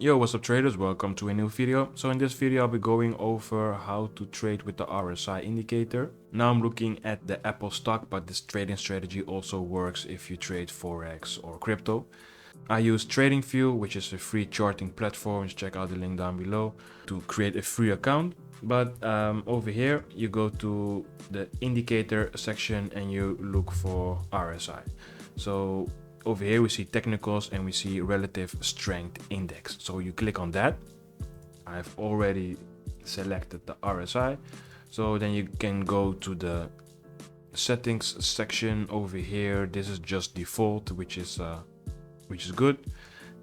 Yo, what's up traders? Welcome to a new video. So in this video I'll be going over how to trade with the RSI indicator. Now I'm looking at the Apple stock, but this trading strategy also works if you trade Forex or crypto. I use TradingView, which is a free charting platform. Just check out the link down below to create a free account. But over here you go to the indicator section and you look for RSI. So over here we see technicals and we see relative strength index. So you click on that. I've already selected the RSI. So then you can go to the settings section over here. This is just default, which is good.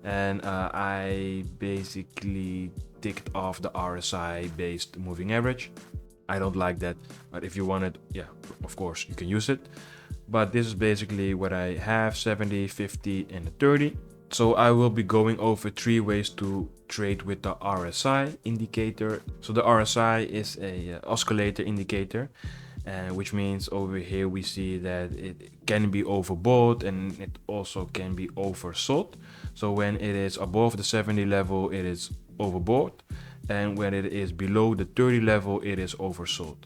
And I basically ticked off the RSI based moving average. I don't like that, but if you want it, yeah, of course you can use it. But this is basically what I have: 70, 50 and 30. So I will be going over 3 ways to trade with the RSI indicator. So the RSI is a oscillator indicator, which means over here we see that it can be overbought and it also can be oversold. So when it is above the 70 level, it is overbought, and when it is below the 30 level, it is oversold.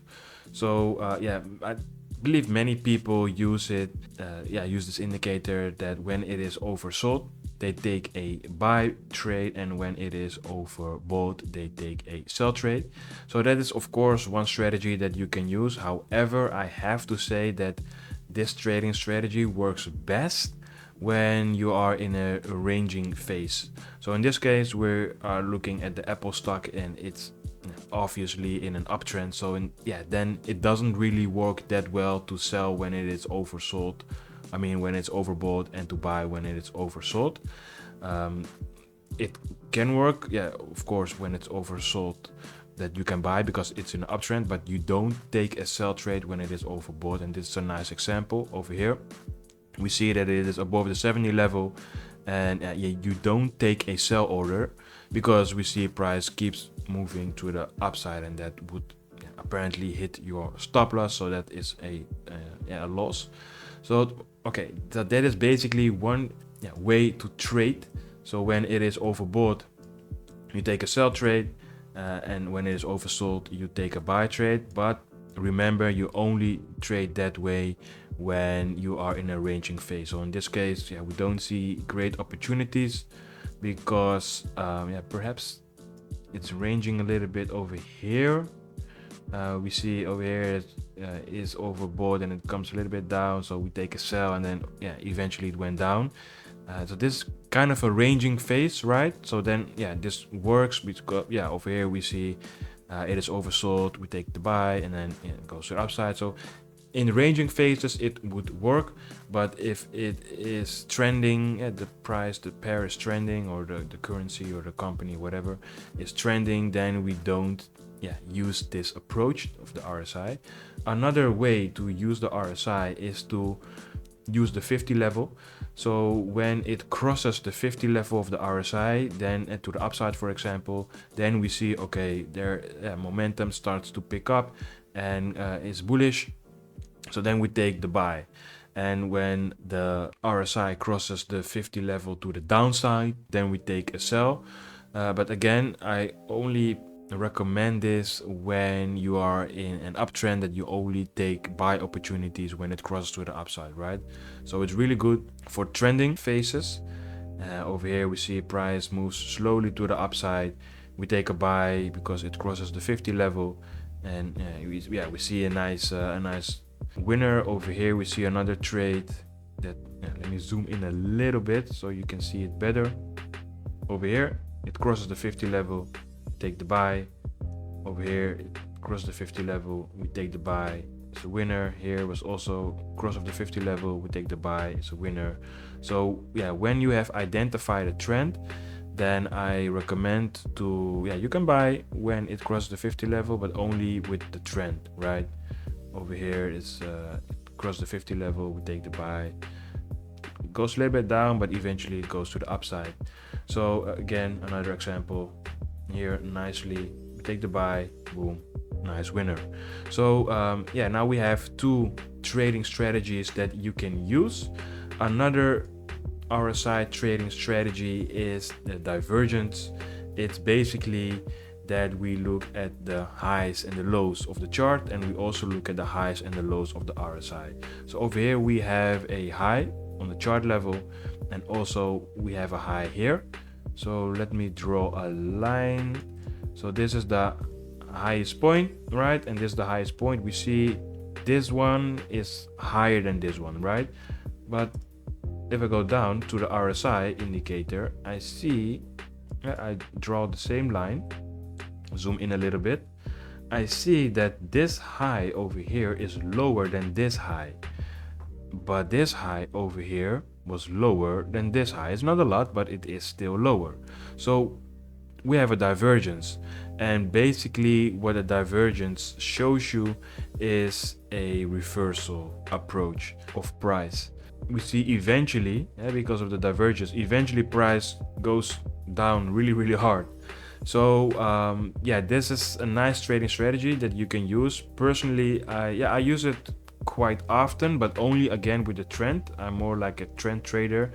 So yeah, I believe many people use this indicator that when it is oversold, they take a buy trade, and when it is overbought, they take a sell trade. So that is of course one strategy that you can use. However, I have to say that this trading strategy works best when you are in a ranging phase. So in this case, we are looking at the Apple stock and it's obviously in an uptrend. So then it doesn't really work that well to sell when it is oversold. I mean, when it's overbought, and to buy when it is oversold. It can work, yeah, of course, when it's oversold, that you can buy because it's in an uptrend, but you don't take a sell trade when it is overbought. And this is a nice example over here. We see that it is above the 70 level, and you don't take a sell order because we see price keeps moving to the upside, and that would apparently hit your stop loss. So that is a loss. So okay, that is basically one way to trade. So when it is overbought, you take a sell trade, and when it is oversold, you take a buy trade. But remember, you only trade that way when you are in a ranging phase. So in this case, we don't see great opportunities because perhaps it's ranging a little bit over here. We see over here it is overbought and it comes a little bit down, so we take a sell, and then eventually it went down. So this is kind of a ranging phase, right? So then this works because over here we see it is oversold, we take the buy, and then it goes to the upside. So in ranging phases it would work, but if it is trending, the price, the pair is trending, or the currency or the company, whatever, is trending, then we don't use this approach of the RSI. Another way to use the RSI is to use the 50 level. So when it crosses the 50 level of the RSI, then to the upside, for example, then we see, okay, there momentum starts to pick up and is bullish. So then we take the buy. And when the RSI crosses the 50 level to the downside, then we take a sell. But again, I only recommend this when you are in an uptrend, that you only take buy opportunities when it crosses to the upside, right? So it's really good for trending phases. Over here we see price moves slowly to the upside. We take a buy because it crosses the 50 level, and we see a nice winner. Over here we see another trade that let me zoom in a little bit so you can see it better. Over here it crosses the 50 level, take the buy. Over here it crosses the 50 level, we take the buy, it's a winner. Here was also cross of the 50 level, we take the buy, it's a winner. So when you have identified a trend, then I recommend to you can buy when it crosses the 50 level, but only with the trend, right? Over here it's cross the 50 level, we take the buy. It goes a little bit down, but eventually it goes to the upside. So again, another example here, nicely we take the buy, boom, nice winner. So now we have 2 trading strategies that you can use. Another RSI trading strategy is the divergence. It's basically that we look at the highs and the lows of the chart, and we also look at the highs and the lows of the RSI. So over here we have a high on the chart level, and also we have a high here. So let me draw a line. So this is the highest point, right? And this is the highest point. We see this one is higher than this one, right? But if I go down to the RSI indicator, I see, I draw the same line, zoom in a little bit. I see that this high over here is lower than this high, but this high over here was lower than this high. It's not a lot, but it is still lower. So we have a divergence, and basically what a divergence shows you is a reversal approach of price. We see eventually, because of the divergence, eventually price goes down really hard. So this is a nice trading strategy that you can use. Personally, I use it quite often, but only again with the trend. I'm more like a trend trader.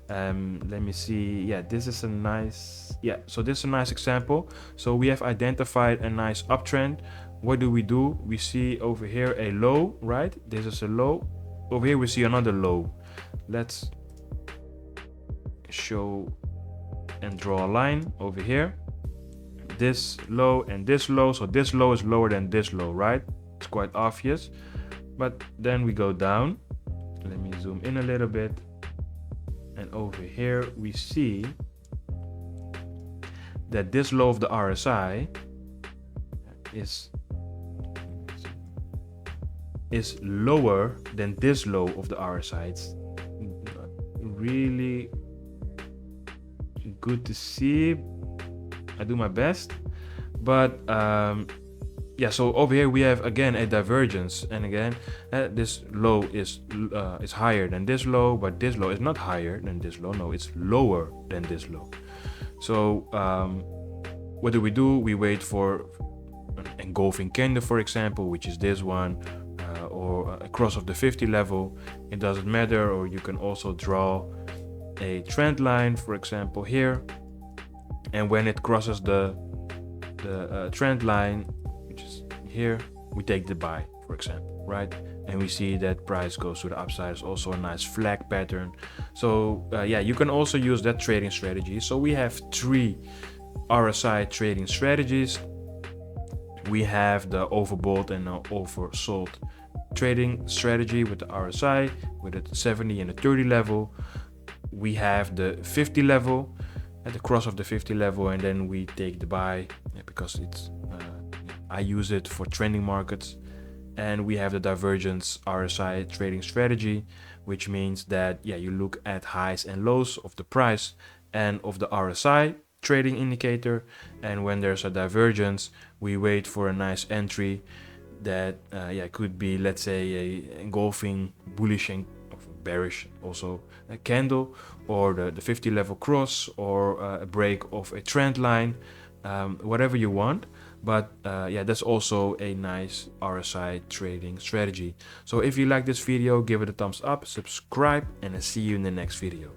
Let me see. This is a nice, so this is a nice example. So we have identified a nice uptrend. What do? We see over here a low, right? This is a low. Over here we see another low. Let's show and draw a line over here. This low and this low. So this low is lower than this low, right? It's quite obvious. But then we go down. Let me zoom in a little bit. And over here we see that this low of the RSI is lower than this low of the RSI. It's really good to see. I do my best, but so over here we have again a divergence, and again this low is higher than this low, but this low is not higher than this low. No, it's lower than this low. So what do? We wait for an engulfing candle, for example, which is this one, or a cross of the 50 level. It doesn't matter. Or you can also draw a trend line, for example, here, and when it crosses the trend line, which is here, we take the buy, for example, right? And we see that price goes to the upside. It's also a nice flag pattern. So you can also use that trading strategy. So we have 3 RSI trading strategies. We have the overbought and oversold trading strategy with the RSI, with the 70 and the 30 level. We have the 50 level at the cross of the 50 level, and then we take the buy because it's I use it for trending markets. And we have the divergence RSI trading strategy, which means that you look at highs and lows of the price and of the RSI trading indicator, and when there's a divergence, we wait for a nice entry that could be, let's say, a engulfing bullish and bearish also a candle, or the 50 level cross, or a break of a trend line, whatever you want. But that's also a nice RSI trading strategy. So if you like this video, give it a thumbs up, subscribe, and I'll see you in the next video.